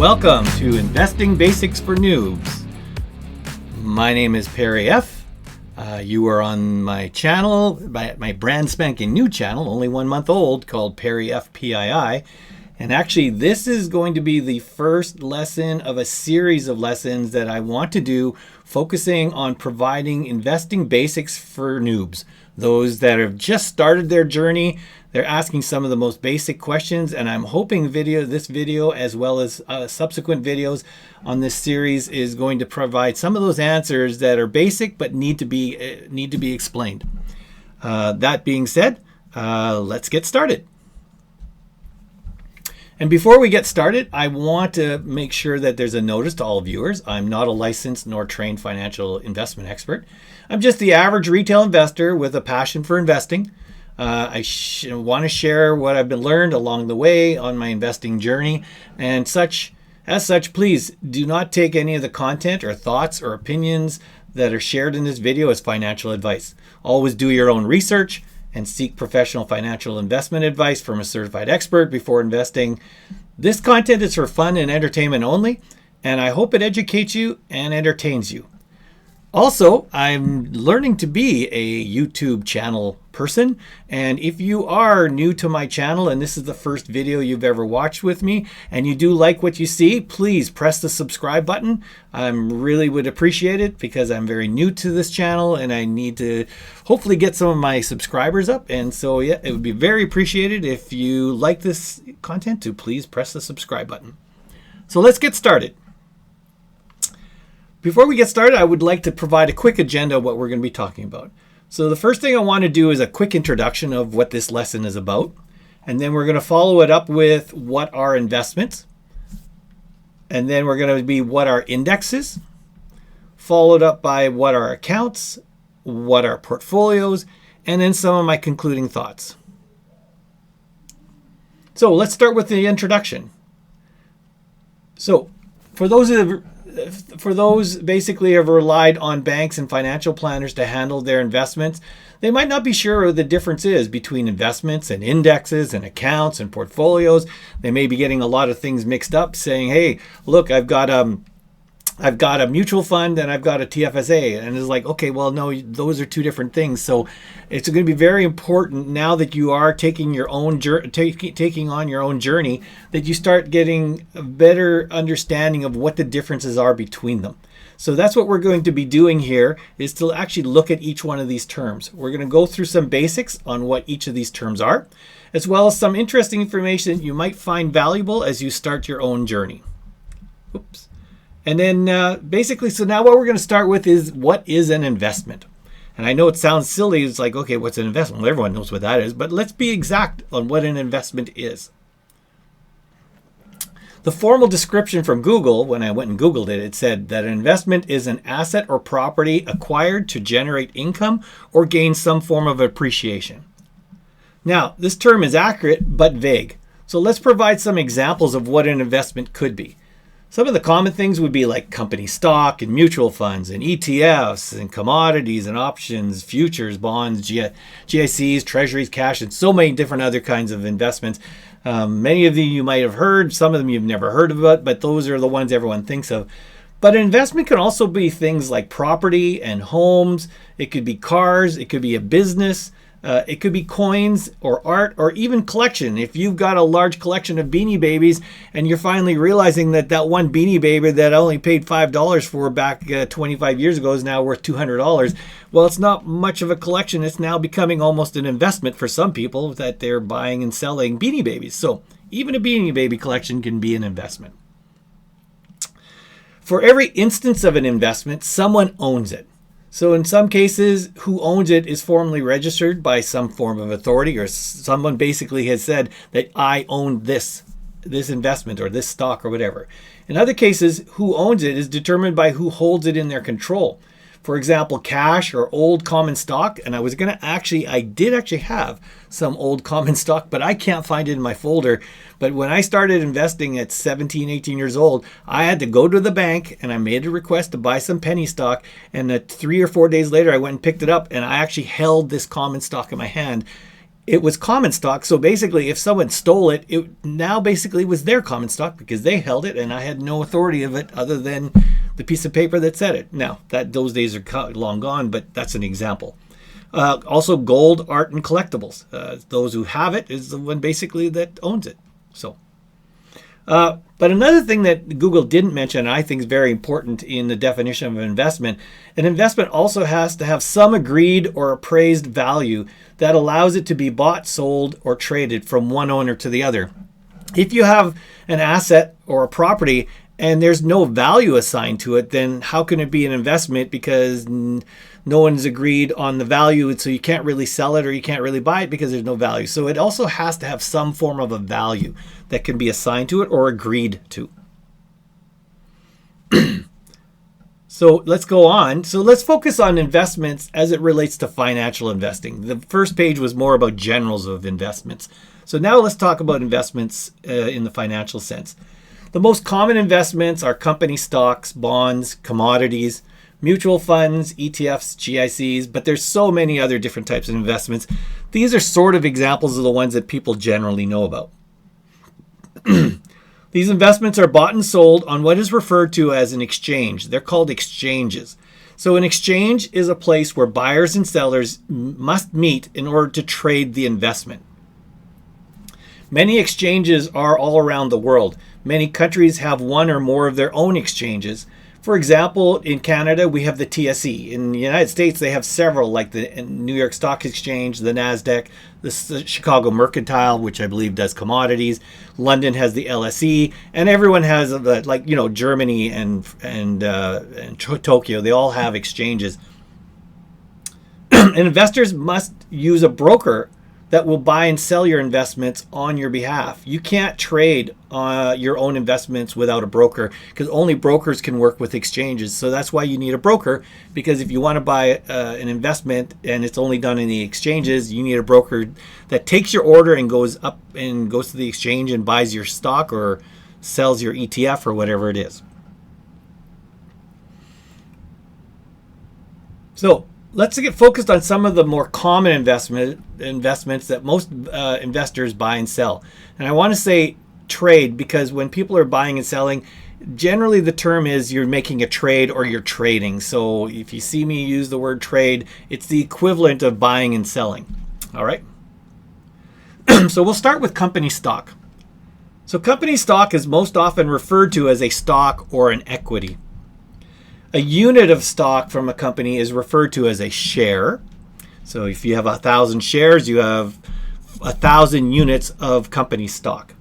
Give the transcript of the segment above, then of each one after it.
Welcome to Investing Basics for Noobs. My name is Perry F. You are on my channel, my brand spanking new channel, only 1 month old, called Perry F PII. And actually, this is going to be the first lesson of a series of lessons that I want to do, focusing on providing investing basics for noobs, those that have just started their journey. They're asking some of the most basic questions, and I'm hoping this video, as well as subsequent videos on this series, is going to provide some of those answers that are basic but need to be explained. That being said, let's get started. And before we get started, I want to make sure that there's a notice to all viewers. I'm not a licensed nor trained financial investment expert. I'm just the average retail investor with a passion for investing. I want to share what I've been learned along the way on my investing journey, and as such, please do not take any of the content or thoughts or opinions that are shared in this video as financial advice. Always do your own research and seek professional financial investment advice from a certified expert before investing. This content is for fun and entertainment only, and I hope it educates you and entertains you. Also, I'm learning to be a YouTube channel person, and if you are new to my channel and this is the first video you've ever watched with me and you do like what you see, please press the subscribe button. I really would appreciate it because I'm very new to this channel and I need to hopefully get some of my subscribers up. And so yeah, it would be very appreciated if you like this content to please press the subscribe button. So let's get started. Before we get started, I would like to provide a quick agenda of what we're going to be talking about. So the first thing I want to do is a quick introduction of what this lesson is about. And then we're going to follow it up with what are investments. And then we're going to be what are indexes, followed up by what are accounts, what are portfolios, and then some of my concluding thoughts. So let's start with the introduction. So for those basically have relied on banks and financial planners to handle their investments, they might not be sure what the difference is between investments and indexes and accounts and portfolios. They may be getting a lot of things mixed up, saying, hey, look, I've got a mutual fund and I've got a TFSA. And it's like, okay, well, no, those are two different things. So it's going to be very important now that you are taking on your own journey, that you start getting a better understanding of what the differences are between them. So that's what we're going to be doing here, is to actually look at each one of these terms. We're going to go through some basics on what each of these terms are, as well as some interesting information you might find valuable as you start your own journey. Oops. And then basically, so now what we're going to start with is what is an investment? And I know it sounds silly. It's like, okay, what's an investment? Well, everyone knows what that is, but let's be exact on what an investment is. The formal description from Google, when I went and Googled it, it said that an investment is an asset or property acquired to generate income or gain some form of appreciation. Now, this term is accurate but vague. So let's provide some examples of what an investment could be. Some of the common things would be like company stock and mutual funds and ETFs and commodities and options, futures, bonds, GICs, treasuries, cash, and so many different other kinds of investments. Many of them you might have heard, some of them you've never heard about, but those are the ones everyone thinks of. But an investment can also be things like property and homes. It could be cars. It could be a business. It could be coins or art or even collection. If you've got a large collection of Beanie Babies and you're finally realizing that one Beanie Baby that I only paid $5 for back 25 years ago is now worth $200, well, it's not much of a collection. It's now becoming almost an investment for some people that they're buying and selling Beanie Babies. So even a Beanie Baby collection can be an investment. For every instance of an investment, someone owns it. So in some cases, who owns it is formally registered by some form of authority, or someone basically has said that I own this investment or this stock or whatever. In other cases, who owns it is determined by who holds it in their control. For example, cash or old common stock. And I did actually have some old common stock, but I can't find it in my folder. But when I started investing at 17, 18 years old, I had to go to the bank and I made a request to buy some penny stock. And 3 or 4 days later, I went and picked it up and I actually held this common stock in my hand. it was common stock. So basically, if someone stole it, it now basically was their common stock because they held it and I had no authority of it other than the piece of paper that said it. Now, those days are long gone, but that's an example. Also, gold, art, and collectibles. Those who have it is the one basically that owns it. So, but another thing that Google didn't mention, and I think is very important in the definition of an investment also has to have some agreed or appraised value that allows it to be bought, sold, or traded from one owner to the other. If you have an asset or a property and there's no value assigned to it, then how can it be an investment? Because no one's agreed on the value, so you can't really sell it or you can't really buy it because there's no value. So it also has to have some form of a value that can be assigned to it or agreed to. So let's go on. So let's focus on investments as it relates to financial investing. The first page was more about generals of investments. So now let's talk about investments in the financial sense. The most common investments are company stocks, bonds, commodities, mutual funds, ETFs, GICs, but there's so many other different types of investments. These are sort of examples of the ones that people generally know about. These investments are bought and sold on what is referred to as an exchange. They're called exchanges. So an exchange is a place where buyers and sellers must meet in order to trade the investment. Many exchanges are all around the world. Many countries have one or more of their own exchanges. For example, in Canada, we have the TSE. In the United States, they have several, like the New York Stock Exchange, the NASDAQ, the Chicago Mercantile, which I believe does commodities. London has the LSE, and everyone has, Germany and Tokyo. They all have exchanges. And investors must use a broker that will buy and sell your investments on your behalf. You can't trade your own investments without a broker because only brokers can work with exchanges. So that's why you need a broker, because if you want to buy an investment and it's only done in the exchanges, you need a broker that takes your order and goes to the exchange and buys your stock or sells your ETF or whatever it is. So let's get focused on some of the more common investments that most investors buy and sell. And I want to say trade because when people are buying and selling, generally the term is you're making a trade or you're trading. So if you see me use the word trade, it's the equivalent of buying and selling. All right. So we'll start with company stock. So company stock is most often referred to as a stock or an equity. A unit of stock from a company is referred to as a share. So if you have 1,000 shares, you have 1,000 units of company stock.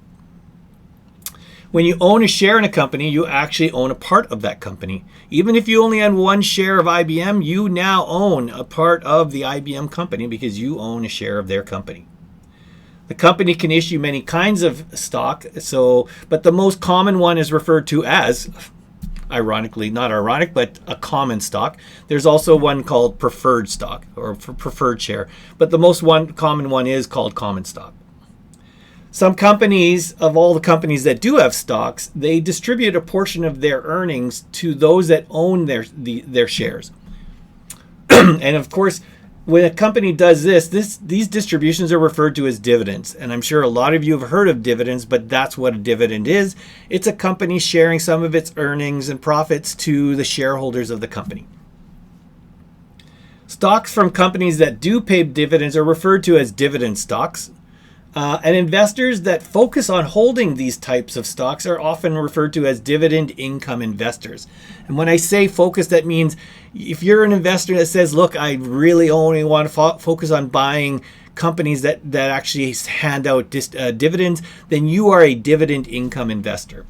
When you own a share in a company, you actually own a part of that company. Even if you only own one share of IBM, you now own a part of the IBM company because you own a share of their company. The company can issue many kinds of stock, but the most common one is referred to as, ironically, not ironic, but a common stock. There's also one called preferred stock or preferred share, but the most common one is called common stock. Some companies, of all the companies that do have stocks, they distribute a portion of their earnings to those that own their shares. And of course, when a company does these distributions are referred to as dividends. And I'm sure a lot of you have heard of dividends, but that's what a dividend is. It's a company sharing some of its earnings and profits to the shareholders of the company. Stocks from companies that do pay dividends are referred to as dividend stocks. And investors that focus on holding these types of stocks are often referred to as dividend income investors. And when I say focus, that means if you're an investor that says, look, I really only want to focus on buying companies that actually hand out dividends, then you are a dividend income investor.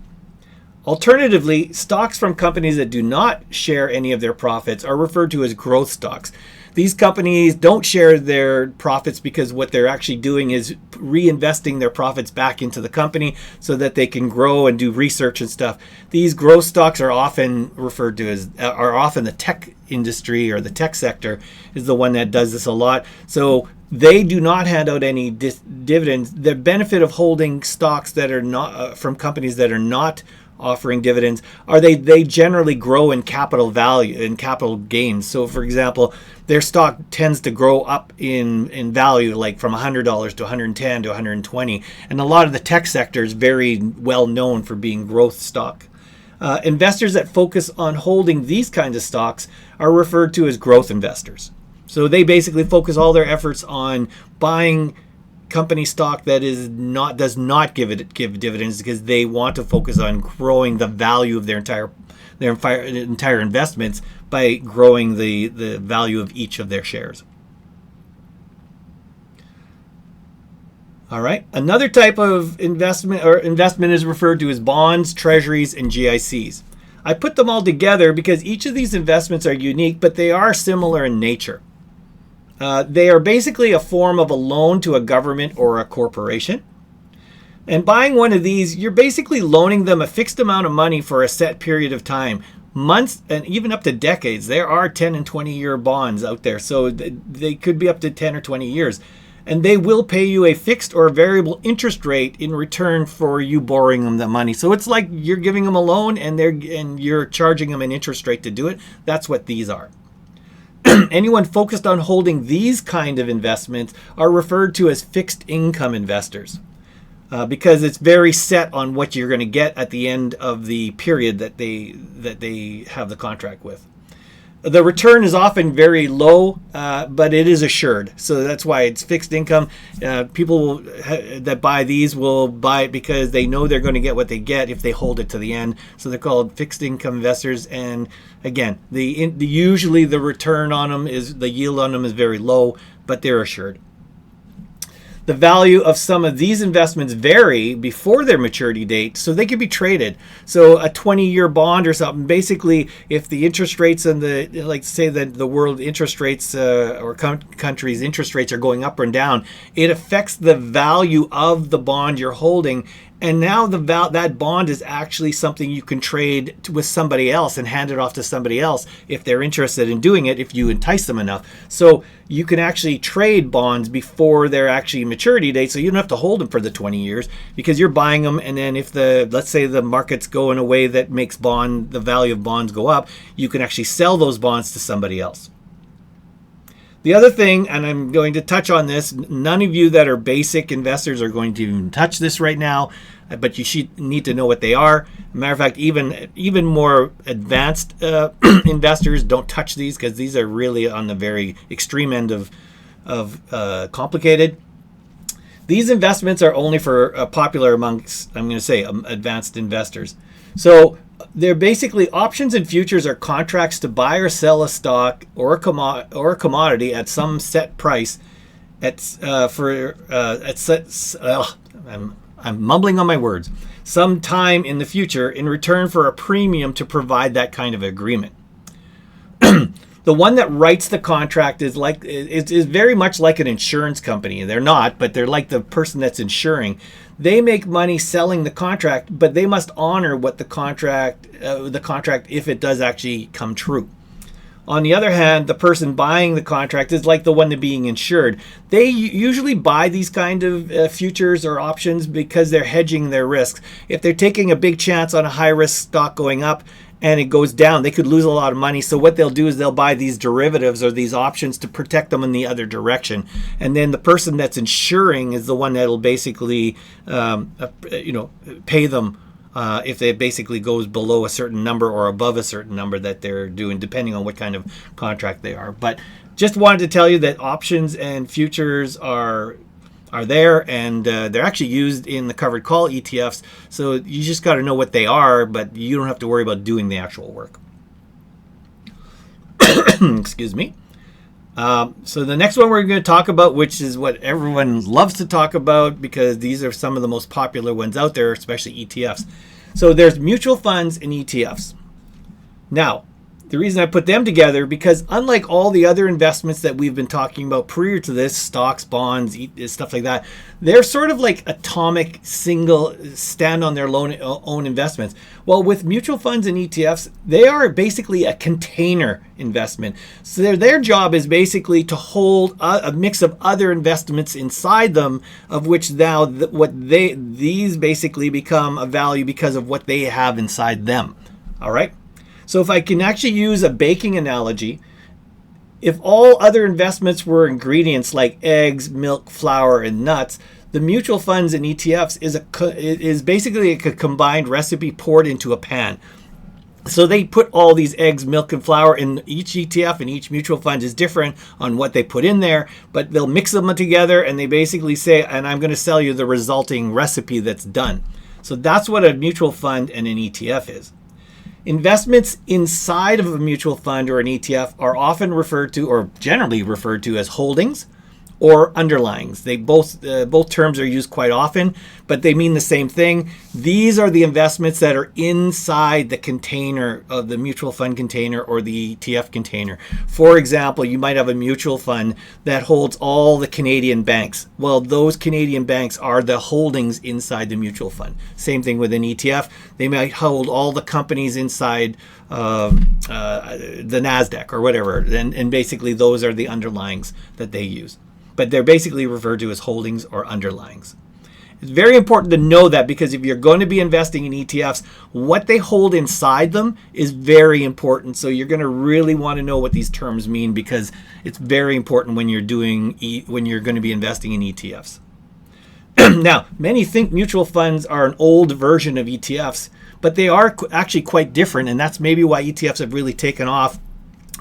Alternatively, stocks from companies that do not share any of their profits are referred to as growth stocks. These companies don't share their profits because what they're actually doing is reinvesting their profits back into the company so that they can grow and do research and stuff. These growth stocks are often referred to as, the tech industry or the tech sector is the one that does this a lot. So they do not hand out any dividends. The benefit of holding stocks that are not from companies that are not offering dividends are they generally grow in capital value, in capital gains. So for example, their stock tends to grow up in value, like from $100 to 110 to 120. And a lot of the tech sector is very well known for being growth stock. Investors that focus on holding these kinds of stocks are referred to as growth investors. So they basically focus all their efforts on buying company stock that does not give dividends, because they want to focus on growing the value of their entire investments by growing the value of each of their shares. All right. Another type of investment is referred to as bonds, treasuries, and GICs. I put them all together because each of these investments are unique, but they are similar in nature. They are basically a form of a loan to a government or a corporation. And buying one of these, you're basically loaning them a fixed amount of money for a set period of time, months and even up to decades. There are 10 and 20-year bonds out there, so they could be up to 10 or 20 years. And they will pay you a fixed or variable interest rate in return for you borrowing them the money. So it's like you're giving them a loan and you're charging them an interest rate to do it. That's what these are. Anyone focused on holding these kind of investments are referred to as fixed income investors, because it's very set on what you're going to get at the end of the period that they have the contract with. The return is often very low, but it is assured. So that's why it's fixed income. People that buy these will buy it because they know they're going to get what they get if they hold it to the end. So they're called fixed income investors. And again, usually the return on them the yield on them is very low, but they're assured. The value of some of these investments vary before their maturity date, so they can be traded. So a 20-year bond or something, basically, if the interest rates and say that the world interest rates or countries' interest rates are going up and down, it affects the value of the bond you're holding. And now that bond is actually something you can trade with somebody else and hand it off to somebody else if they're interested in doing it, if you entice them enough. So you can actually trade bonds before their actually maturity date, so you don't have to hold them for the 20 years because you're buying them. And then if let's say the markets go in a way that makes the value of bonds go up, you can actually sell those bonds to somebody else. The other thing, and I'm going to touch on this, none of you that are basic investors are going to even touch this right now, but you should need to know what they are. Matter of fact, even more advanced investors don't touch these, because these are really on the very extreme end of complicated. These investments are only for popular amongst, I'm going to say, advanced investors. So they're basically options and futures are contracts to buy or sell a stock or a commodity at some set price I'm mumbling on my words, sometime in the future in return for a premium to provide that kind of agreement. The one that writes the contract is very much like an insurance company. They're not, but they're like the person that's insuring. They make money selling the contract, but they must honor what the contract if it does actually come true. On the other hand, the person buying the contract is like the one that's being insured. They usually buy these kind of futures or options because they're hedging their risks. If they're taking a big chance on a high risk stock going up and it goes down, they could lose a lot of money. So what they'll do is they'll buy these derivatives or these options to protect them in the other direction. And then the person that's insuring is the one that'll basically pay them if it basically goes below a certain number or above a certain number that they're doing, depending on what kind of contract they are. But just wanted to tell you that options and futures are there, and they're actually used in the covered call ETFs. So you just got to know what they are, but you don't have to worry about doing the actual work. Excuse me. So the next one we're going to talk about, which is what everyone loves to talk about because these are some of the most popular ones out there, especially ETFs. So there's mutual funds and ETFs. Now, The reason I put them together, because unlike all the other investments that we've been talking about prior to this, stocks, bonds, stuff like that, they're sort of like atomic, single, stand on their own investments. Well, with mutual funds and ETFs, they are basically a container investment. So their job is basically to hold a mix of other investments inside them, of which now these basically become a value because of what they have inside them. All right. So if I can actually use a baking analogy, if all other investments were ingredients like eggs, milk, flour, and nuts, the mutual funds and ETFs is basically a combined recipe poured into a pan. So they put all these eggs, milk, and flour in each ETF, and each mutual fund is different on what they put in there, but they'll mix them together and they basically say, and I'm going to sell you the resulting recipe that's done. So that's what a mutual fund and an ETF is. Investments inside of a mutual fund or an ETF are often referred to, or generally referred to, as holdings or underlyings. They both terms are used quite often, but they mean the same thing. These are the investments that are inside the container of the mutual fund container or the ETF container. For example, you might have a mutual fund that holds all the Canadian banks. Well, those Canadian banks are the holdings inside the mutual fund. Same thing with an ETF. They might hold all the companies inside the NASDAQ or whatever, and basically those are the underlyings that they use. But they're basically referred to as holdings or underlyings. It's very important to know that, because if you're going to be investing in ETFs, what they hold inside them is very important. So you're going to really want to know what these terms mean, because it's very important when you're going to be investing in ETFs. Now, many think mutual funds are an old version of ETFs, but they are actually quite different, and that's maybe why ETFs have really taken off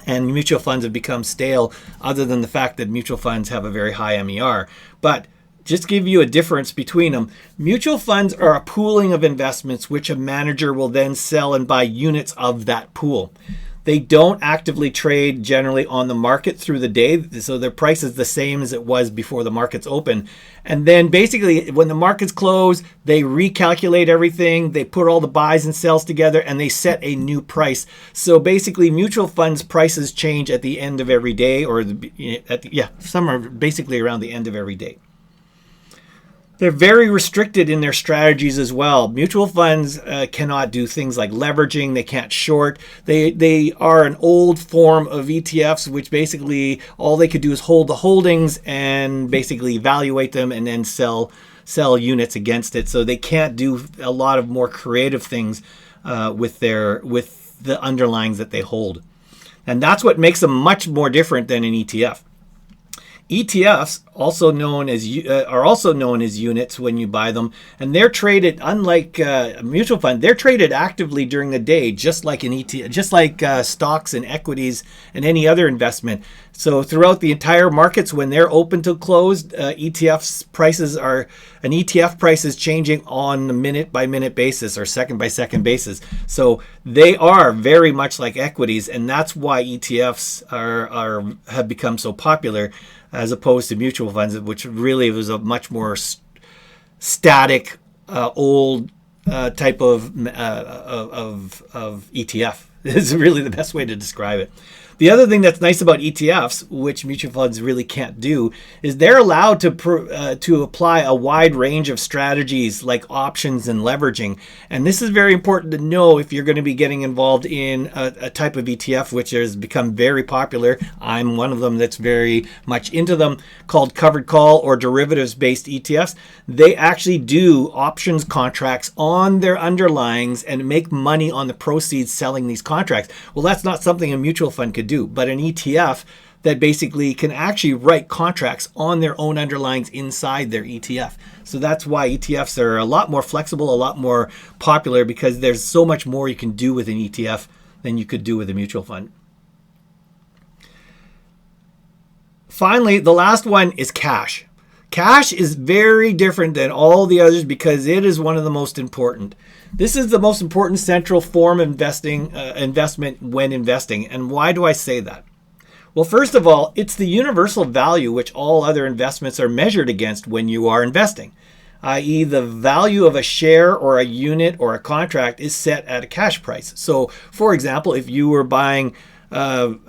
and mutual funds have become stale, other than the fact that mutual funds have a very high MER. But just to give you a difference between them, mutual funds are a pooling of investments which a manager will then sell and buy units of that pool. They don't actively trade generally on the market through the day, so their price is the same as it was before the markets open. And then basically when the markets close, they recalculate everything, they put all the buys and sells together, and they set a new price. So basically mutual funds prices change at the end of every day, or somewhere basically around the end of every day. They're very restricted in their strategies as well. Mutual funds cannot do things like leveraging. They can't short. They are an old form of ETFs, which basically all they could do is hold the holdings and basically evaluate them and then sell units against it. So they can't do a lot of more creative things with the underlyings that they hold. And that's what makes them much more different than an ETF. ETFs are also known as units when you buy them, and they're traded, unlike a mutual fund, they're traded actively during the day, just like an ETF, just like stocks and equities and any other investment. So throughout the entire markets, when they're open to closed, an ETF price is changing on a minute by minute basis or second by second basis. So they are very much like equities, and that's why ETFs have become so popular, as opposed to mutual funds, which really was a much more static, old type of ETF. Is really the best way to describe it. The other thing that's nice about ETFs, which mutual funds really can't do, is they're allowed to apply a wide range of strategies like options and leveraging. And this is very important to know if you're going to be getting involved in a type of ETF, which has become very popular. I'm one of them that's very much into them, called covered call or derivatives-based ETFs. They actually do options contracts on their underlyings and make money on the proceeds selling these contracts. Well, that's not something a mutual fund could do, but an ETF that basically can actually write contracts on their own underlyings inside their ETF. So that's why ETFs are a lot more flexible, a lot more popular, because there's so much more you can do with an ETF than you could do with a mutual fund. Finally, the last one is cash. Cash is very different than all the others because it is one of the most important. This is the most important central form of investment when investing. And why do I say that? Well, first of all, it's the universal value which all other investments are measured against when you are investing. i.e. the value of a share or a unit or a contract is set at a cash price. So for example, if you were buying an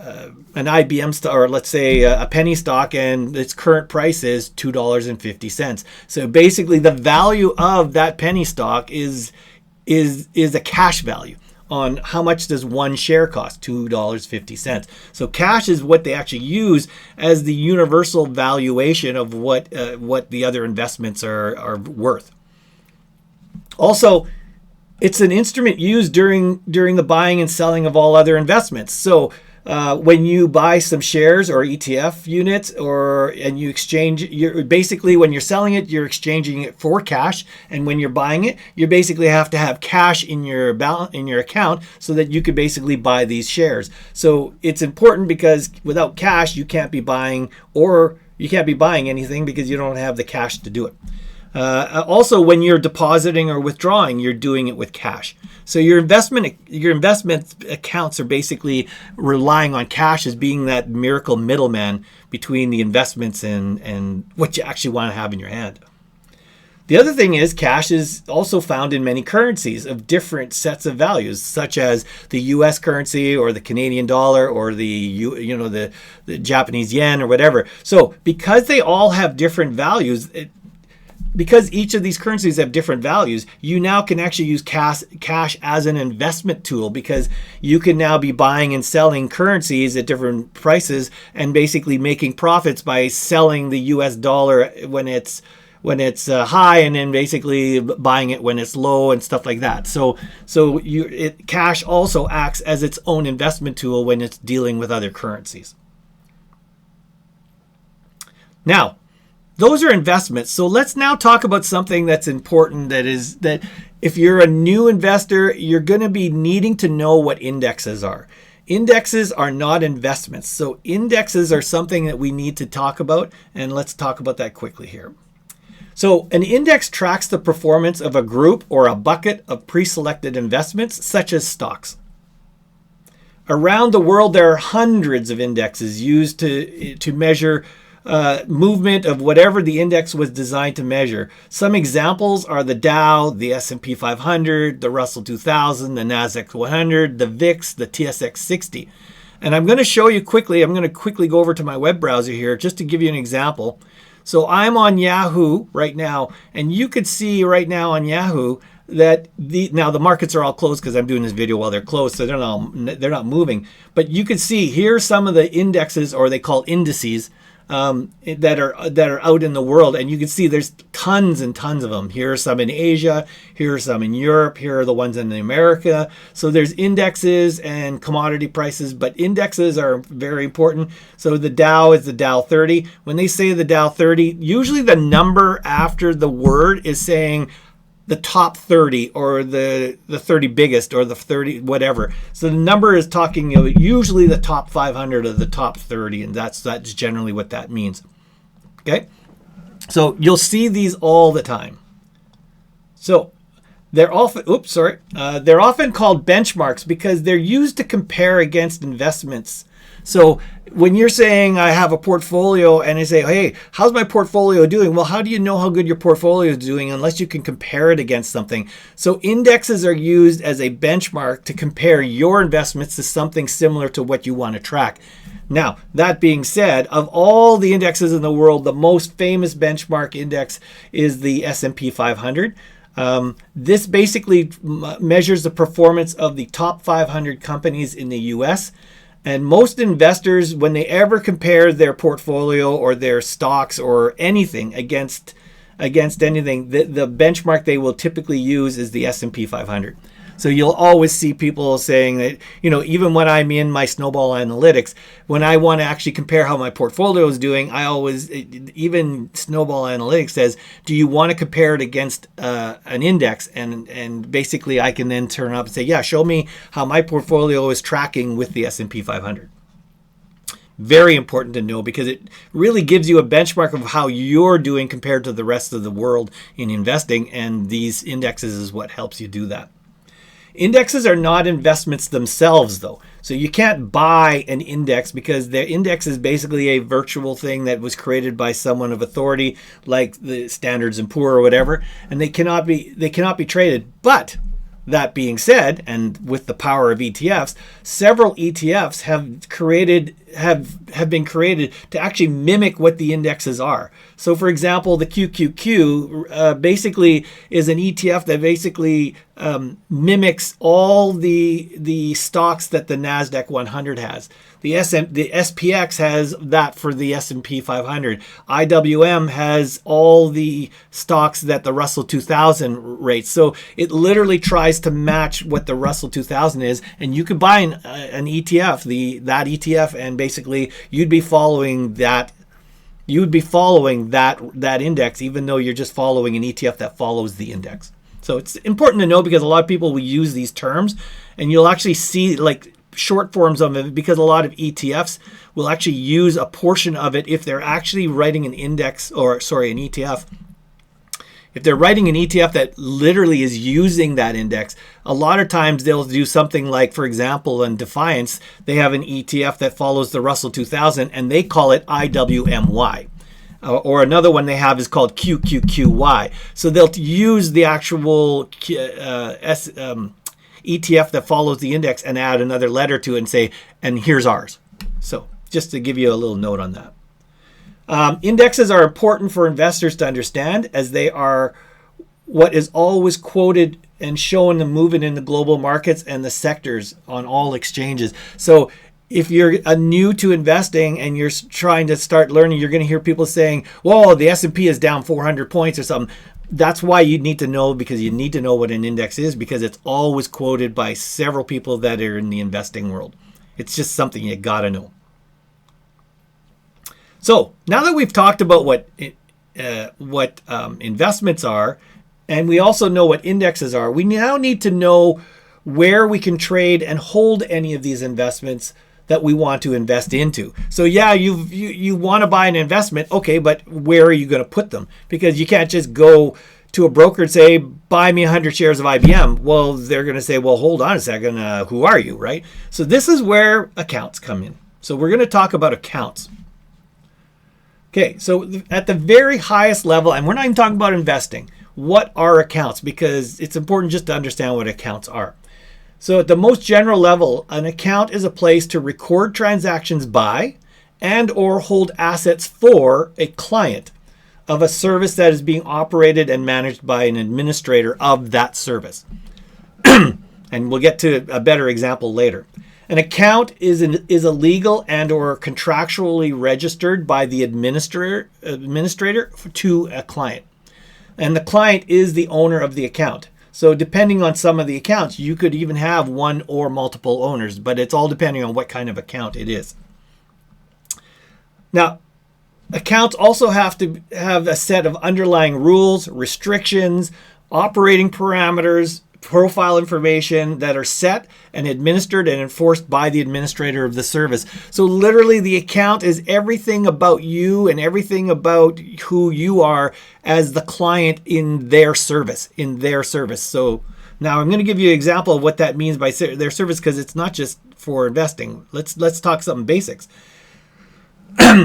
IBM stock, or let's say a penny stock, and its current price is $2.50. So basically the value of that penny stock is a cash value on how much does one share cost, $2.50. So cash is what they actually use as the universal valuation of what the other investments are worth. Also, it's an instrument used during the buying and selling of all other investments. So when you buy some shares or ETF units, and you exchange, basically when you're selling it, you're exchanging it for cash, and when you're buying it, you basically have to have cash in your account so that you could basically buy these shares. So it's important because without cash, you can't be buying anything because you don't have the cash to do it. Also, when you're depositing or withdrawing, you're doing it with cash. So your investment accounts are basically relying on cash as being that miracle middleman between the investments and what you actually want to have in your hand. The other thing is cash is also found in many currencies of different sets of values, such as the US currency or the Canadian dollar or the Japanese yen or whatever. So because they all have different values, because each of these currencies have different values, you now can actually use cash as an investment tool, because you can now be buying and selling currencies at different prices and basically making profits by selling the US dollar when it's high, and then basically buying it when it's low and stuff like that. So cash also acts as its own investment tool when it's dealing with other currencies. Now, those are investments. So let's now talk about something that's important, that if you're a new investor, you're going to be needing to know what indexes are. Indexes are not investments. So indexes are something that we need to talk about, and let's talk about that quickly here. So an index tracks the performance of a group or a bucket of pre-selected investments, such as stocks. Around the world, there are hundreds of indexes used to measure movement of whatever the index was designed to measure. Some examples are the Dow, the S&P 500, the Russell 2000, the Nasdaq 100, the VIX, the TSX 60. And I'm going to show you quickly, I'm going to quickly go over to my web browser here just to give you an example. So I'm on Yahoo right now, and you could see right now on Yahoo that now the markets are all closed because I'm doing this video while they're closed, so they're not moving. But you can see here some of the indexes, or they call indices, that are out in the world, and you can see there's tons and tons of them. Here are some in Asia, here are some in Europe, here are the ones in America. So there's indexes and commodity prices, but indexes are very important. So the Dow is the Dow 30. When they say the Dow 30, usually the number after the word is saying the top 30 or the 30 biggest or the 30 whatever. So the number is talking usually the top 500 or the top 30, and that's generally what that means. Okay, so you'll see these all the time. So they're often they're often called benchmarks because they're used to compare against investments. So when you're saying I have a portfolio and I say, hey, how's my portfolio doing? Well, how do you know how good your portfolio is doing unless you can compare it against something? So indexes are used as a benchmark to compare your investments to something similar to what you want to track. Now, that being said, of all the indexes in the world, the most famous benchmark index is the S&P 500. This basically measures the performance of the top 500 companies in the US. And most investors, when they ever compare their portfolio or their stocks or anything against anything, the benchmark they will typically use is the S&P 500. So you'll always see people saying that, even when I'm in my snowball analytics, when I want to actually compare how my portfolio is doing, even snowball analytics says, do you want to compare it against an index? And basically I can then turn up and say, yeah, show me how my portfolio is tracking with the S&P 500. Very important to know because it really gives you a benchmark of how you're doing compared to the rest of the world in investing. And these indexes is what helps you do that. Indexes are not investments themselves, though. So you can't buy an index because the index is basically a virtual thing that was created by someone of authority, like the Standards and Poor or whatever, and they cannot be traded. But that being said, and with the power of ETFs, several ETFs have been created to actually mimic what the indexes are. So, for example, the QQQ basically is an ETF that basically mimics all the stocks that the Nasdaq 100 has. The SPX has that for the S&P 500. IWM has all the stocks that the Russell 2000 rates. So it literally tries to match what the Russell 2000 is, and you could buy an ETF, that ETF, and basically you'd be following that. You would be following that index, even though you're just following an ETF that follows the index. So it's important to know because a lot of people will use these terms, and you'll actually see like short forms of it because a lot of ETFs will actually use a portion of it if they're actually writing an index, or sorry, an ETF. If they're writing an ETF that literally is using that index, a lot of times they'll do something like, for example, in Defiance, they have an ETF that follows the Russell 2000 and they call it IWMY. Or another one they have is called QQQY. So they'll use the actual ETF that follows the index and add another letter to it and say, and here's ours. So just to give you a little note on that. Indexes are important for investors to understand as they are what is always quoted and shown the movement in the global markets and the sectors on all exchanges. So if you're new to investing and you're trying to start learning, you're going to hear people saying, whoa, the S&P is down 400 points or something. That's why you need to know, because you need to know what an index is, because it's always quoted by several people that are in the investing world. It's just something you got to know. So now that we've talked about what investments are, and we also know what indexes are, we now need to know where we can trade and hold any of these investments that we want to invest into. So yeah, you want to buy an investment, okay, but where are you going to put them? Because you can't just go to a broker and say, buy me 100 shares of IBM. Well, they're going to say, well, hold on a second, who are you, right? So this is where accounts come in. So we're going to talk about accounts. Okay, so at the very highest level, and we're not even talking about investing, what are accounts? Because it's important just to understand what accounts are. So at the most general level, an account is a place to record transactions by and or hold assets for a client of a service that is being operated and managed by an administrator of that service. And we'll get to a better example later. An account is a legal and or contractually registered by the administrator to a client. And the client is the owner of the account. So depending on some of the accounts, you could even have one or multiple owners, but it's all depending on what kind of account it is. Now, accounts also have to have a set of underlying rules, restrictions, operating parameters, profile information that are set and administered and enforced by the administrator of the service. So literally the account is everything about you and everything about who you are as the client in their service, So now I'm going to give you an example of what that means by their service, because it's not just for investing. Let's talk something basics.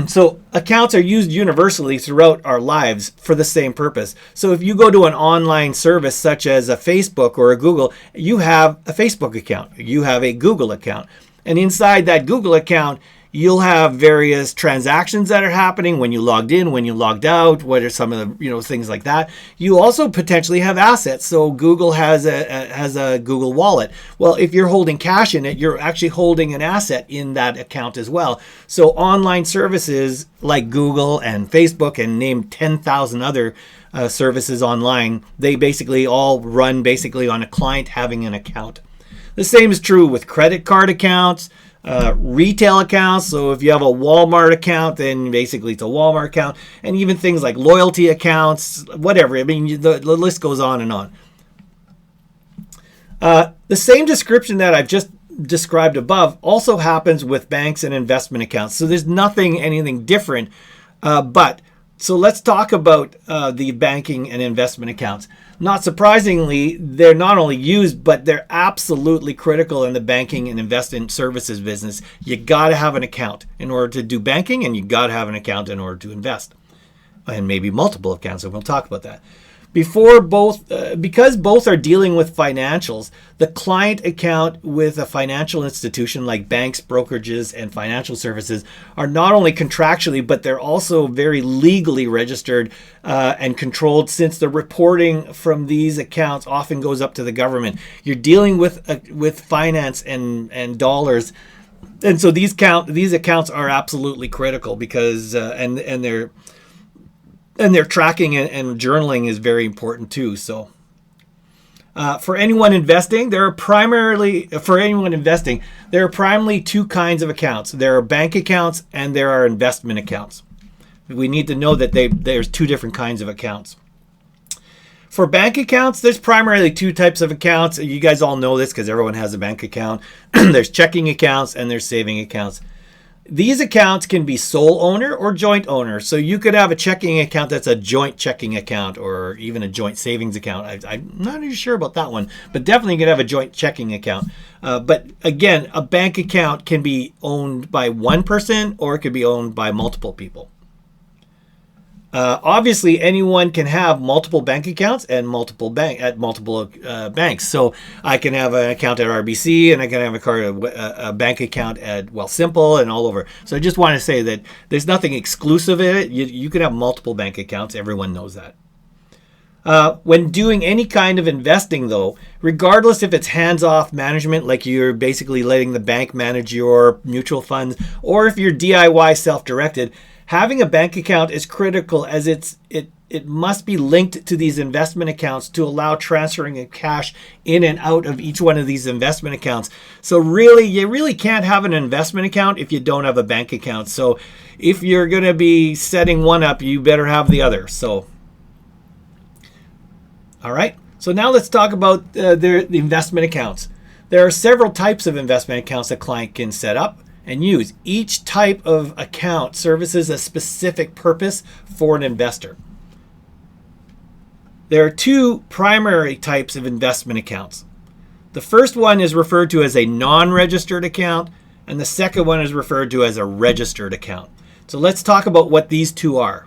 So accounts are used universally throughout our lives for the same purpose. So if you go to an online service such as a Facebook or a Google, you have a Facebook account, you have a Google account. And inside that Google account, you'll have various transactions that are happening when you logged in, when you logged out, what are some of the things like that. You also potentially have assets. So Google has a Google Wallet. Well, if you're holding cash in it, you're actually holding an asset in that account as well. So online services like Google and Facebook, and name 10,000 other services online, they basically all run basically on a client having an account. The same is true with credit card accounts, retail accounts. So if you have a Walmart account, then basically it's a Walmart account, and even things like loyalty accounts, whatever. I mean, the list goes on and on. The same description that I've just described above also happens with banks and investment accounts. So there's anything different. So let's talk about the banking and investment accounts. Not surprisingly, they're not only used, but they're absolutely critical in the banking and investment services business. You got to have an account in order to do banking, and you got to have an account in order to invest, and maybe multiple accounts, and we'll talk about that. Because both are dealing with financials, the client account with a financial institution like banks, brokerages, and financial services are not only contractually, but they're also very legally registered and controlled, since the reporting from these accounts often goes up to the government. You're dealing with finance and dollars. And so these accounts are absolutely critical because and their tracking and journaling is very important too. So for anyone investing, there are primarily two kinds of accounts. There are bank accounts and there are investment accounts. We need to know that there's two different kinds of accounts. For bank accounts, there's primarily two types of accounts. You guys all know this because everyone has a bank account. There's checking accounts and there's saving accounts. These accounts can be sole owner or joint owner. So you could have a checking account that's a joint checking account, or even a joint savings account. I'm not even sure about that one, but definitely you could have a joint checking account. But again, a bank account can be owned by one person or it could be owned by multiple people. Obviously, anyone can have multiple bank accounts and multiple banks. So I can have an account at RBC, and I can have a bank account at Wealthsimple, and all over. So I just want to say that there's nothing exclusive in it. You can have multiple bank accounts. Everyone knows that. When doing any kind of investing, though, regardless if it's hands-off management, like you're basically letting the bank manage your mutual funds, or if you're DIY self-directed, having a bank account is critical, as it must be linked to these investment accounts to allow transferring of cash in and out of each one of these investment accounts. So you really can't have an investment account if you don't have a bank account. So if you're going to be setting one up, you better have the other. So, all right. So now let's talk about the investment accounts. There are several types of investment accounts a client can set up and use. Each type of account services a specific purpose for an investor. There are two primary types of investment accounts. The first one is referred to as a non-registered account, and the second one is referred to as a registered account. So let's talk about what these two are.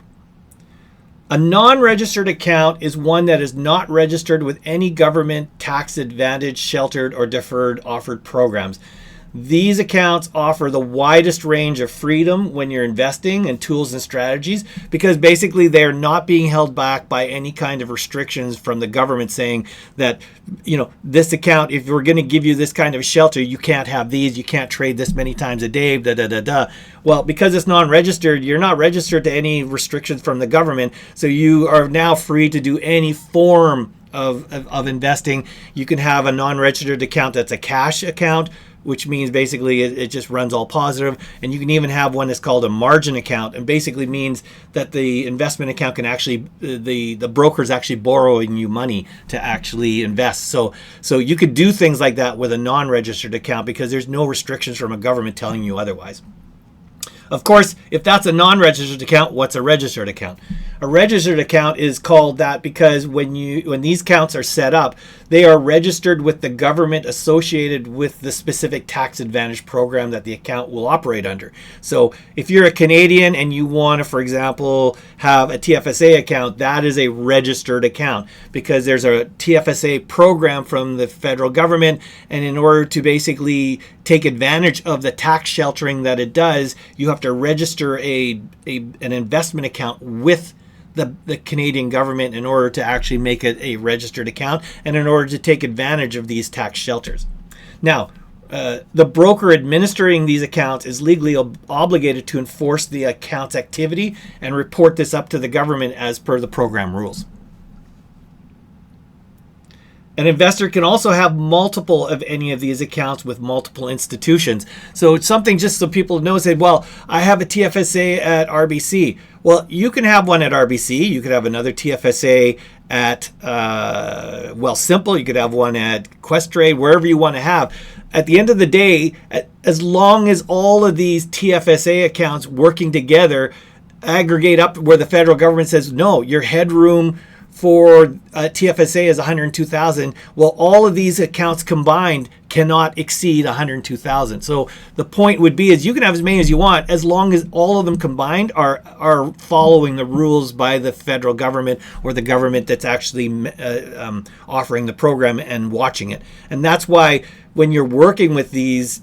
A non-registered account is one that is not registered with any government tax advantage, sheltered, or deferred offered programs. These accounts offer the widest range of freedom when you're investing, and tools and strategies, because basically they're not being held back by any kind of restrictions from the government saying that, this account, if we're going to give you this kind of shelter, you can't have these, you can't trade this many times a day, Well, because it's non-registered, you're not registered to any restrictions from the government, so you are now free to do any form of investing. You can have a non-registered account that's a cash account, which means basically it just runs all positive. And you can even have one that's called a margin account, and basically means that the investment account can actually, the broker's actually borrowing you money to actually invest. So you could do things like that with a non-registered account because there's no restrictions from a government telling you otherwise. Of course, if that's a non-registered account, what's a registered account? A registered account is called that because when these accounts are set up, they are registered with the government associated with the specific tax advantage program that the account will operate under. So if you're a Canadian and you want to, for example, have a TFSA account, that is a registered account because there's a TFSA program from the federal government, and in order to basically take advantage of the tax sheltering that it does, you have to register an investment account with the Canadian government in order to actually make it a registered account and in order to take advantage of these tax shelters. Now, the broker administering these accounts is legally obligated to enforce the account's activity and report this up to the government as per the program rules. An investor can also have multiple of any of these accounts with multiple institutions. So it's something just so people know, say, well, I have a TFSA at RBC. Well, you can have one at RBC. You could have another TFSA at Wealthsimple. You could have one at Questrade, wherever you want to have. At the end of the day, as long as all of these TFSA accounts working together aggregate up where the federal government says, no, your headroom for TFSA is 102,000. Well, all of these accounts combined cannot exceed 102,000. So the point would be is you can have as many as you want as long as all of them combined are following the rules by the federal government or the government that's actually offering the program and watching it. And that's why when you're working with these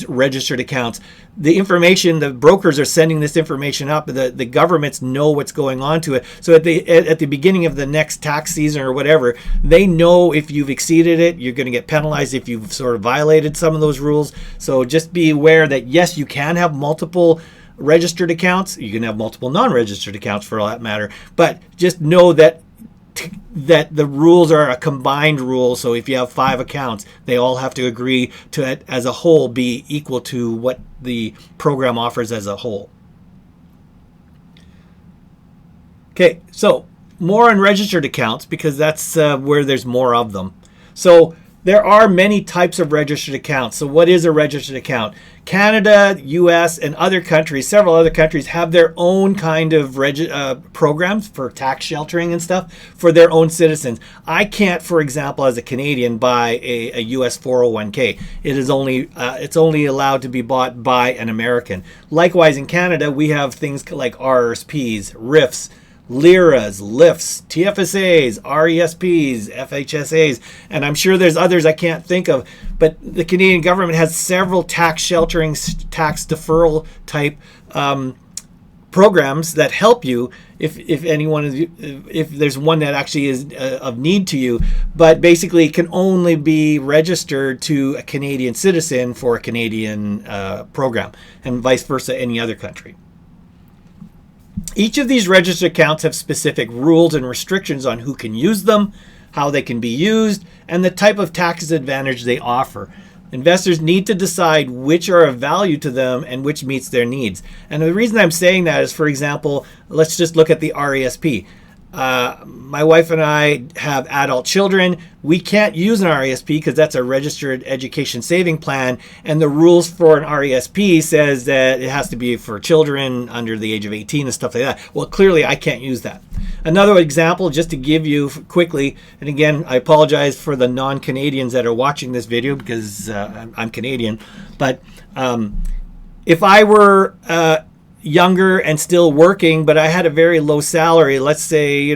registered accounts, the information, the brokers are sending this information up. The governments know what's going on to it. So at the beginning of the next tax season or whatever, they know if you've exceeded it, you're going to get penalized if you've sort of violated some of those rules. So just be aware that yes, you can have multiple registered accounts. You can have multiple non-registered accounts for all that matter. But just know that the rules are a combined rule. So if you have 5 accounts, they all have to agree to it as a whole be equal to what the program offers as a whole. Okay, so more on registered accounts because that's where there's more of them. So there are many types of registered accounts. So what is a registered account? Canada, US, and other countries, several other countries have their own kind of programs for tax sheltering and stuff for their own citizens. I can't, for example, as a Canadian, buy a US 401k. It is only it's only allowed to be bought by an American. Likewise, in Canada, we have things like RRSPs, RIFs, LIRAs, LIFs, TFSAs, RESPs, FHSAs, and I'm sure there's others I can't think of, but the Canadian government has several tax sheltering, tax deferral type programs that help you if there's one that actually is of need to you, but basically it can only be registered to a Canadian citizen for a Canadian program, and vice versa any other country. Each of these registered accounts have specific rules and restrictions on who can use them, how they can be used, and the type of tax advantage they offer. Investors need to decide which are of value to them and which meets their needs. And the reason I'm saying that is, for example, let's just look at the RESP. My wife and I have adult children. We can't use an RESP because that's a registered education saving plan, and the rules for an RESP says that it has to be for children under the age of 18 and stuff like that. Well, clearly I can't use that. Another example, just to give you quickly, and again, I apologize for the non-Canadians that are watching this video because I'm Canadian, but if I were younger and still working, but I had a very low salary, let's say,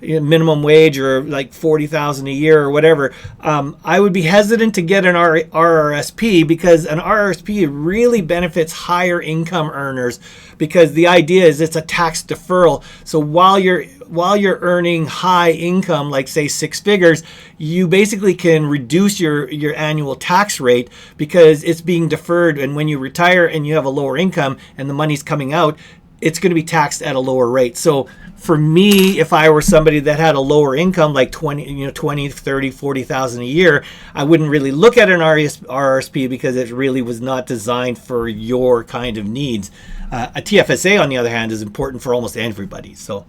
minimum wage or like 40,000 a year or whatever, I would be hesitant to get an RRSP because an RRSP really benefits higher income earners because the idea is it's a tax deferral. So while you're earning high income, like say 6 figures, you basically can reduce your annual tax rate because it's being deferred. And when you retire and you have a lower income and the money's coming out, it's going to be taxed at a lower rate. So for me, if I were somebody that had a lower income, like 20, 30, 40,000 a year, I wouldn't really look at an RRSP because it really was not designed for your kind of needs. A TFSA, on the other hand, is important for almost everybody. So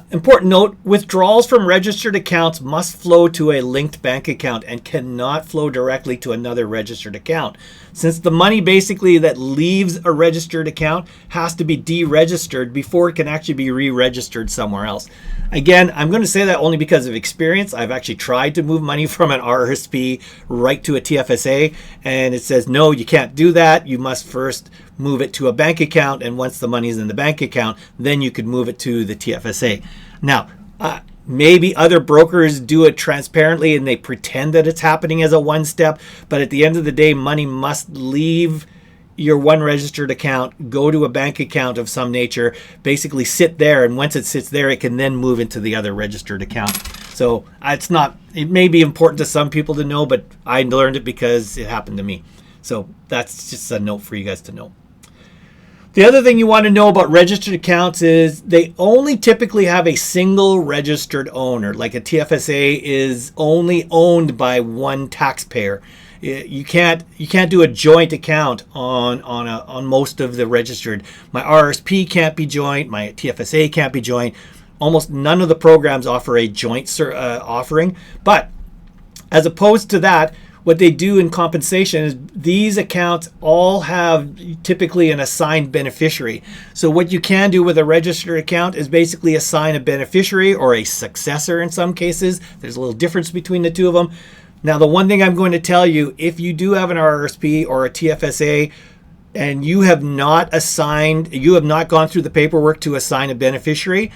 important note, withdrawals from registered accounts must flow to a linked bank account and cannot flow directly to another registered account. Since the money basically that leaves a registered account has to be deregistered before it can actually be re-registered somewhere else. Again, I'm going to say that only because of experience. I've actually tried to move money from an RRSP right to a TFSA, and it says, no, you can't do that. You must first move it to a bank account, and once the money's in the bank account, then you could move it to the TFSA. Now, maybe other brokers do it transparently and they pretend that it's happening as a one step, but at the end of the day, money must leave your one registered account, go to a bank account of some nature, basically sit there, and once it sits there, it can then move into the other registered account. So it may be important to some people to know, but I learned it because it happened to me. So that's just a note for you guys to know. The other thing you want to know about registered accounts is they only typically have a single registered owner. Like a TFSA is only owned by one taxpayer. You can't do a joint account on most of the registered. My RRSP can't be joint. My TFSA can't be joint. Almost none of the programs offer a joint offering. But as opposed to that, what they do in compensation is these accounts all have typically an assigned beneficiary. So what you can do with a registered account is basically assign a beneficiary or a successor in some cases. There's a little difference between the two of them. Now, the one thing I'm going to tell you, if you do have an RRSP or a TFSA and you have not gone through the paperwork to assign a beneficiary,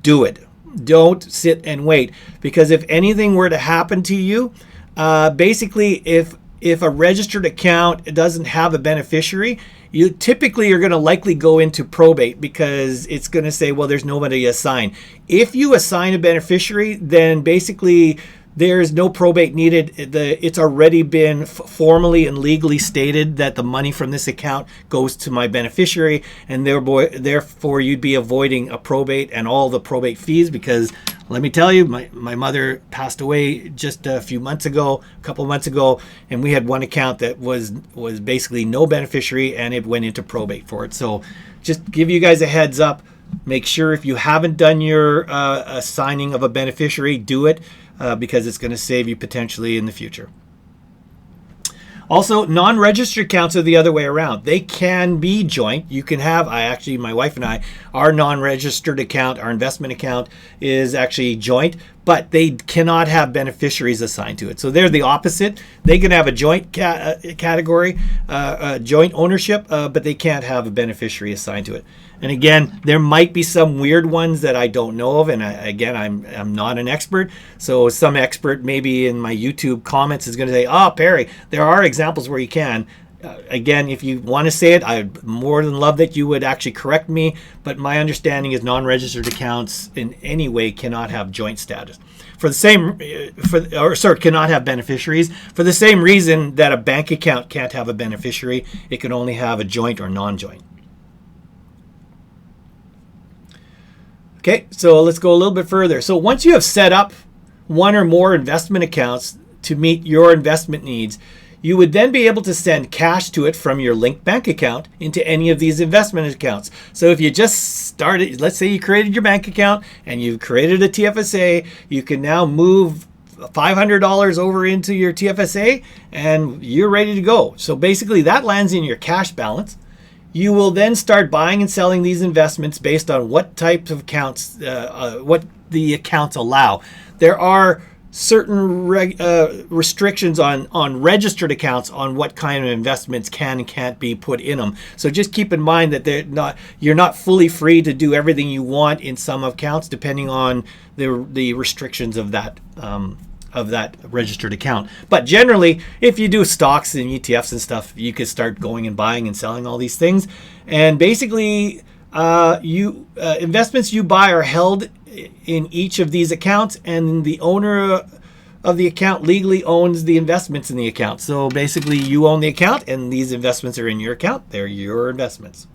do it. Don't sit and wait, because if anything were to happen to you, basically if a registered account doesn't have a beneficiary, you typically are going to likely go into probate, because it's going to say, well, there's nobody assigned. If you assign a beneficiary, then basically there's no probate needed. It's already been formally and legally stated that the money from this account goes to my beneficiary, and therefore you'd be avoiding a probate and all the probate fees, because let me tell you, my mother passed away just a couple months ago, and we had one account that was basically no beneficiary, and it went into probate for it. So just give you guys a heads up. Make sure if you haven't done your assigning of a beneficiary, do it. Because it's going to save you potentially in the future. Also, non-registered accounts are the other way around. They can be joint. You can have, my wife and I, our non-registered account, our investment account is actually joint, but they cannot have beneficiaries assigned to it. So they're the opposite. They can have a joint category, joint ownership, but they can't have a beneficiary assigned to it. And again, there might be some weird ones that I don't know of. And I'm not an expert. So some expert maybe in my YouTube comments is going to say, oh, Perry, there are examples where you can. Again, if you want to say it, I'd more than love that you would actually correct me. But my understanding is non-registered accounts in any way cannot have joint status. Cannot have beneficiaries for the same reason that a bank account can't have a beneficiary. It can only have a joint or non-joint. Okay, so let's go a little bit further. So once you have set up one or more investment accounts to meet your investment needs, you would then be able to send cash to it from your linked bank account into any of these investment accounts. So if you just started, let's say you created your bank account and you've created a TFSA, you can now move $500 over into your TFSA and you're ready to go. So basically that lands in your cash balance. You will then start buying and selling these investments based on what types of accounts, what the accounts allow. There are certain restrictions on registered accounts on what kind of investments can and can't be put in them. So just keep in mind that you're not fully free to do everything you want in some accounts, depending on the restrictions of that registered account. But generally, if you do stocks and ETFs and stuff, you could start going and buying and selling all these things. And basically, investments you buy are held in each of these accounts, and the owner of the account legally owns the investments in the account. So basically, you own the account, and these investments are in your account. They're your investments.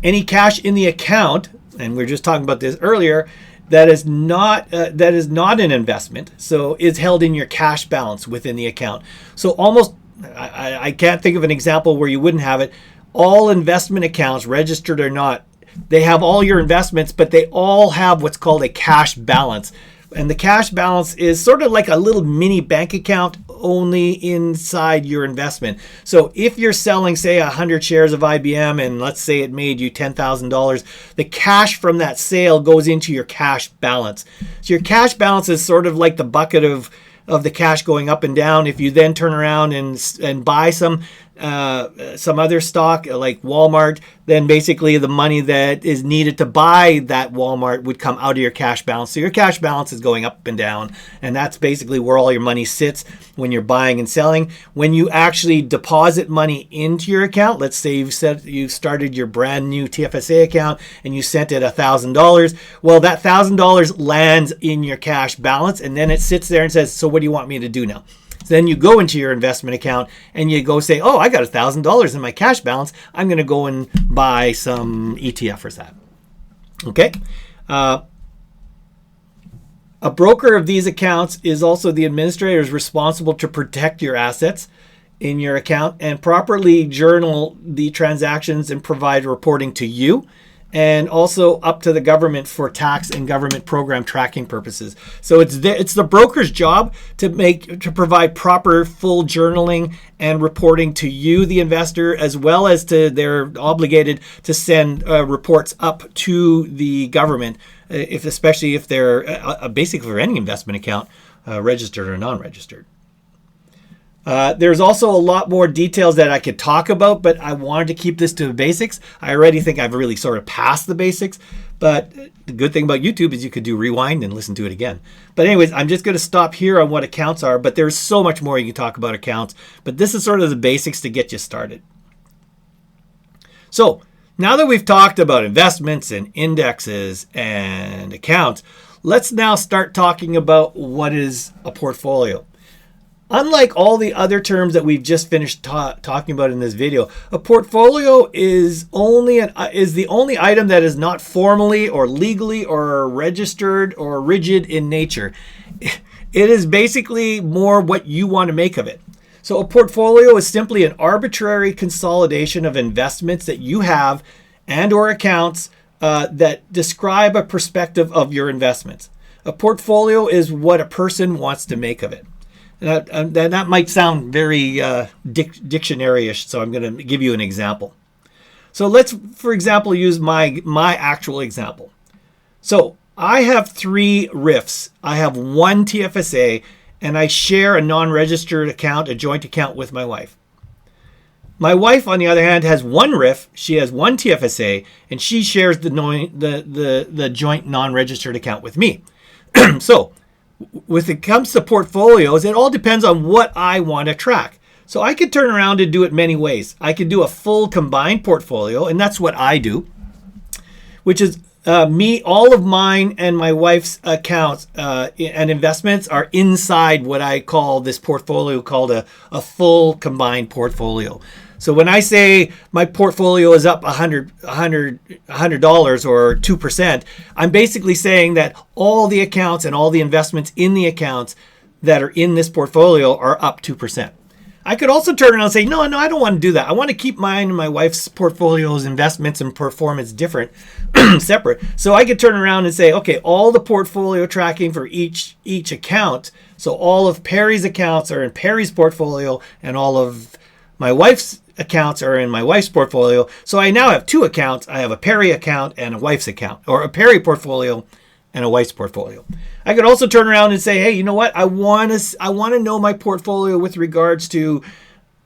Any cash in the account, and we were just talking about this earlier, that is not an investment, so is held in your cash balance within the account. So almost, I can't think of an example where you wouldn't have it. All investment accounts, registered or not, they have all your investments, but they all have what's called a cash balance. And the cash balance is sort of like a little mini bank account, only inside your investment. So if you're selling, say, 100 shares of IBM, and let's say it made you $10,000, the cash from that sale goes into your cash balance. So your cash balance is sort of like the bucket of the cash going up and down. If you then turn around and buy some other stock like Walmart, then basically the money that is needed to buy that Walmart would come out of your cash balance. So your cash balance is going up and down, and that's basically where all your money sits when you're buying and selling. When you actually deposit money into your account, let's say you started your brand new TFSA account and you sent it $1,000. Well, that $1,000 lands in your cash balance, and then it sits there and says, so what do you want me to do now? So then you go into your investment account and you go say, oh, I got $1,000 in my cash balance. I'm going to go and buy some ETF for that. Okay. A broker of these accounts is also the administrator is responsible to protect your assets in your account and properly journal the transactions and provide reporting to you and also up to the government for tax and government program tracking purposes. So it's the broker's job to provide proper full journaling and reporting to you, the investor, as well as to they're obligated to send reports up to the government, especially if they're basically for any investment account, registered or non-registered. There's also a lot more details that I could talk about, but I wanted to keep this to the basics. I already think I've really sort of passed the basics, but the good thing about YouTube is you could do rewind and listen to it again. But anyways, I'm just going to stop here on what accounts are, but there's so much more you can talk about accounts, but this is sort of the basics to get you started. So now that we've talked about investments and indexes and accounts, let's now start talking about what is a portfolio. Unlike all the other terms that we've just finished talking about in this video, a portfolio is the only item that is not formally or legally or registered or rigid in nature. It is basically more what you want to make of it. So a portfolio is simply an arbitrary consolidation of investments that you have and or accounts that describe a perspective of your investments. A portfolio is what a person wants to make of it. That might sound very dictionary-ish, so I'm going to give you an example. So let's, for example, use my actual example. So I have 3 RIFs. I have 1 TFSA, and I share a non-registered account, a joint account with my wife. My wife, on the other hand, has 1 RIF. She has 1 TFSA, and she shares the joint non-registered account with me. So when it comes to portfolios, it all depends on what I want to track. So I could turn around and do it many ways. I could do a full combined portfolio, and that's what I do, which is all of mine and my wife's accounts and investments are inside what I call this portfolio called a full combined portfolio. So when I say my portfolio is up $100 or 2%, I'm basically saying that all the accounts and all the investments in the accounts that are in this portfolio are up 2%. I could also turn around and say, no, I don't want to do that. I want to keep mine and my wife's portfolios, investments, and performance different, separate. So I could turn around and say, okay, all the portfolio tracking for each account. So all of Perry's accounts are in Perry's portfolio, and all of my wife's accounts are in my wife's portfolio. So I now have 2 accounts. I have a Perry account and a wife's account, or a Perry portfolio and a wife's portfolio. I could also turn around and say, hey, you know what? I want to know my portfolio with regards to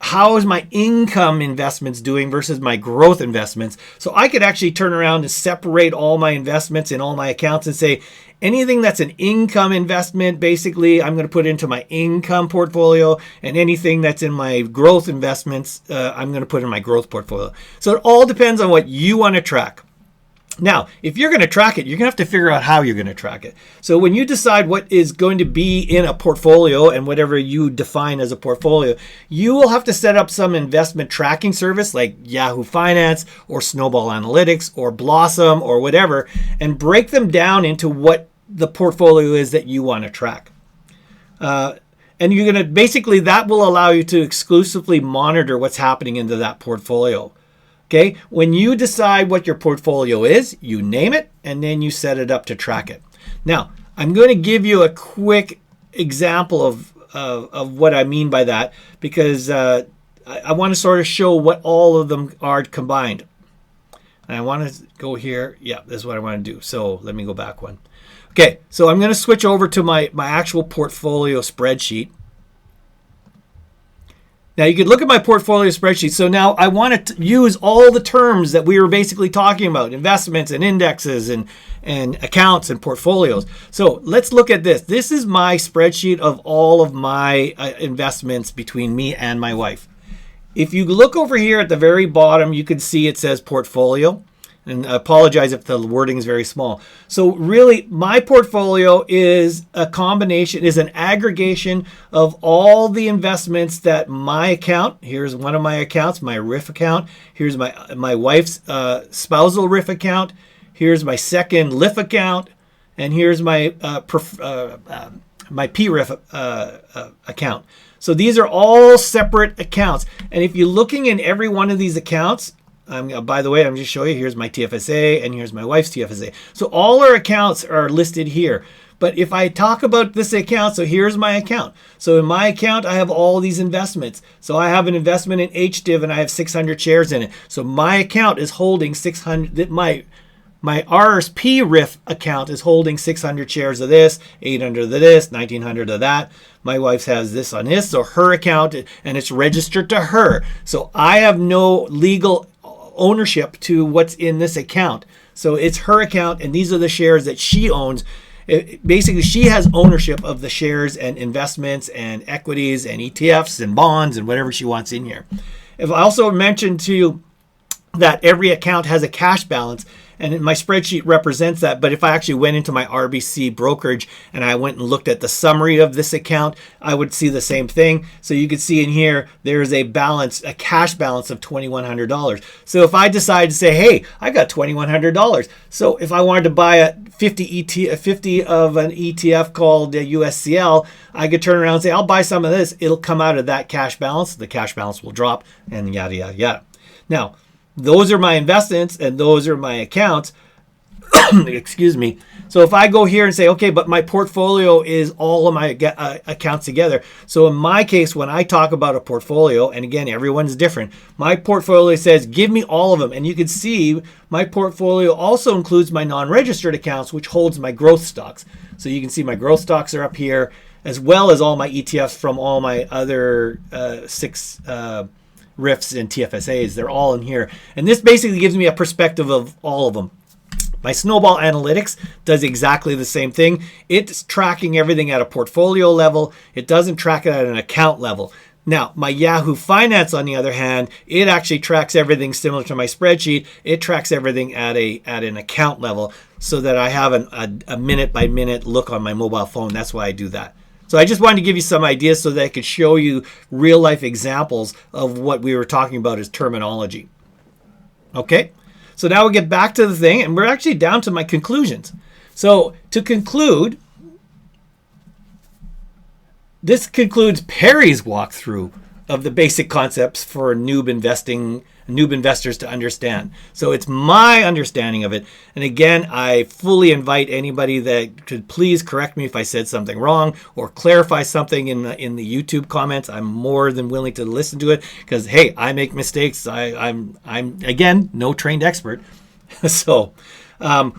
how is my income investments doing versus my growth investments. So I could actually turn around and separate all my investments in all my accounts and say, anything that's an income investment, basically, I'm going to put into my income portfolio, and anything that's in my growth investments, I'm going to put in my growth portfolio. So it all depends on what you want to track. Now, if you're going to track it, you're going to have to figure out how you're going to track it. So when you decide what is going to be in a portfolio and whatever you define as a portfolio, you will have to set up some investment tracking service like Yahoo Finance or Snowball Analytics or Blossom or whatever, and break them down into what the portfolio is that you want to track. And you're going to basically, that will allow you to exclusively monitor what's happening into that portfolio. Okay, when you decide what your portfolio is, you name it, and then you set it up to track it. Now, I'm going to give you a quick example of what I mean by that, because I want to sort of show what all of them are combined. And I want to go here. Yeah, this is what I want to do. So let me go back one. Okay, so I'm going to switch over to my actual portfolio spreadsheet. Now you could look at my portfolio spreadsheet. So now I want to use all the terms that we were basically talking about, investments and indexes and accounts and portfolios. So let's look at this. This is my spreadsheet of all of my investments between me and my wife. If you look over here at the very bottom, you can see it says portfolio. And I apologize if the wording is very small. So really, my portfolio is a combination, is an aggregation of all the investments that my account, here's one of my accounts, my RIF account, here's my wife's spousal RIF account, here's my second LIF account, and here's my my PIIverse account. So these are all separate accounts. And if you're looking in every one of these accounts, By the way, I'm just showing you, here's my TFSA and here's my wife's TFSA. So all our accounts are listed here. But if I talk about this account, so here's my account. So in my account, I have all these investments. So I have an investment in HDIV and I have 600 shares in it. So my account is holding 600, my RSP RIF account is holding 600 shares of this, 800 of this, 1900 of that. My wife has this on this, so her account, and it's registered to her. So I have no legal ownership to what's in this account. So it's her account, and these are the shares that she owns. Basically, she has ownership of the shares and investments and equities and ETFs and bonds and whatever she wants in here. If I also mentioned to you that every account has a cash balance, and my spreadsheet represents that. But if I actually went into my RBC brokerage and I went and looked at the summary of this account, I would see the same thing. So you can see in here, there's a balance, a cash balance of $2,100. So if I decide to say, hey, I got $2,100. So if I wanted to buy a 50 of an ETF called USCL, I could turn around and say, I'll buy some of this. It'll come out of that cash balance. The cash balance will drop and yada, yada, yada. Now, those are my investments and those are my accounts. Excuse me. So if I go here and say, okay, but my portfolio is all of my accounts together. So in my case, when I talk about a portfolio, and again, everyone's different, my portfolio says, give me all of them. And you can see my portfolio also includes my non-registered accounts, which holds my growth stocks. So you can see my growth stocks are up here, as well as all my ETFs from all my other six RIFs and TFSAs. They're all in here. And this basically gives me a perspective of all of them. My Snowball Analytics does exactly the same thing. It's tracking everything at a portfolio level. It doesn't track it at an account level. Now, my Yahoo Finance, on the other hand, it actually tracks everything similar to my spreadsheet. It tracks everything at an account level so that I have a minute-by-minute look on my mobile phone. That's why I do that. So I just wanted to give you some ideas so that I could show you real-life examples of what we were talking about as terminology. Okay, so now we'll get back to the thing, and we're actually down to my conclusions. So to conclude, this concludes Perry's walkthrough of the basic concepts for noob investors to understand. So it's my understanding of it. And again, I fully invite anybody that could please correct me if I said something wrong or clarify something in the YouTube comments. I'm more than willing to listen to it because, hey, I make mistakes. I'm again, no trained expert. So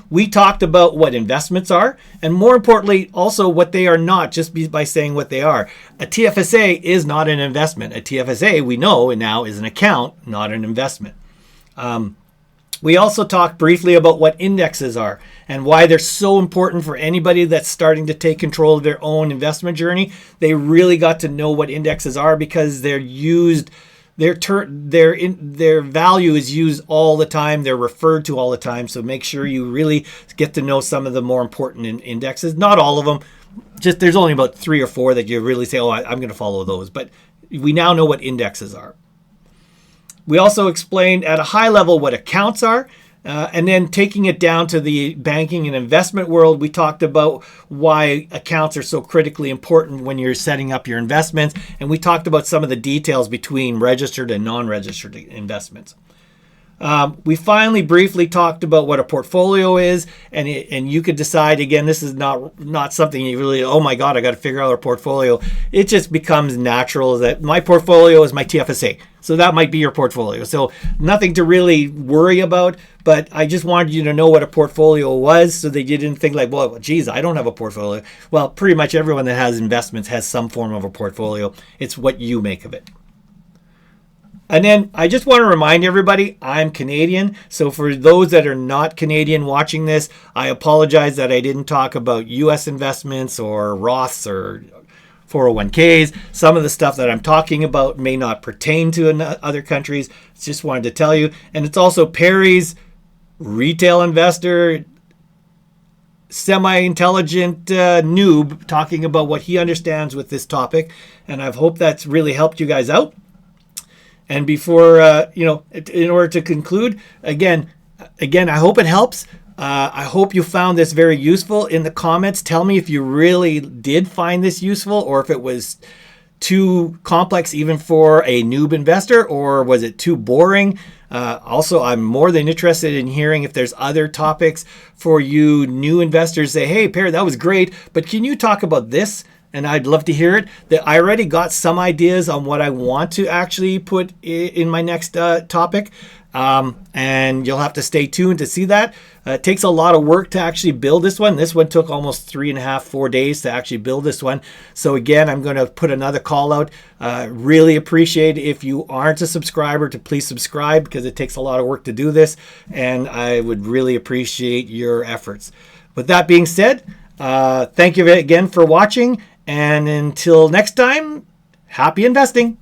we talked about what investments are, and more importantly, also what they are not, just by saying what they are. A TFSA is not an investment. A TFSA, we know now, is an account, not an investment. We also talked briefly about what indexes are and why they're so important for anybody that's starting to take control of their own investment journey. They really got to know what indexes are because they're used. Their value is used all the time. They're referred to all the time. So make sure you really get to know some of the more important indexes. Not all of them. Just there's only about 3 or 4 that you really say, oh, I'm going to follow those. But we now know what indexes are. We also explained at a high level what accounts are. And then taking it down to the banking and investment world, we talked about why accounts are so critically important when you're setting up your investments. And we talked about some of the details between registered and non-registered investments. We finally briefly talked about what a portfolio is, and you could decide, again, this is not something you really, oh my God, I got to figure out a portfolio. It just becomes natural that my portfolio is my TFSA. So that might be your portfolio. So nothing to really worry about, but I just wanted you to know what a portfolio was so that you didn't think like, well, geez, I don't have a portfolio. Well, pretty much everyone that has investments has some form of a portfolio. It's what you make of it. And then I just want to remind everybody, I'm Canadian. So for those that are not Canadian watching this, I apologize that I didn't talk about US investments or Roths or 401ks. Some of the stuff that I'm talking about may not pertain to other countries. Just wanted to tell you. And it's also Perry's retail investor, semi-intelligent noob talking about what he understands with this topic. And I hope that's really helped you guys out. And before, in order to conclude, again, I hope it helps. I hope you found this very useful. In the comments, tell me if you really did find this useful or if it was too complex even for a noob investor, or was it too boring? Also, I'm more than interested in hearing if there's other topics for you new investors. Say, hey, Per, that was great, but can you talk about this? And I'd love to hear it. That I already got some ideas on what I want to actually put in my next topic. And you'll have to stay tuned to see that. It takes a lot of work to actually build this one. This one took almost 3.5, 4 days to actually build this one. So again, I'm going to put another call out. Really appreciate if you aren't a subscriber to please subscribe, because it takes a lot of work to do this. And I would really appreciate your efforts. With that being said, thank you again for watching. And until next time, happy investing.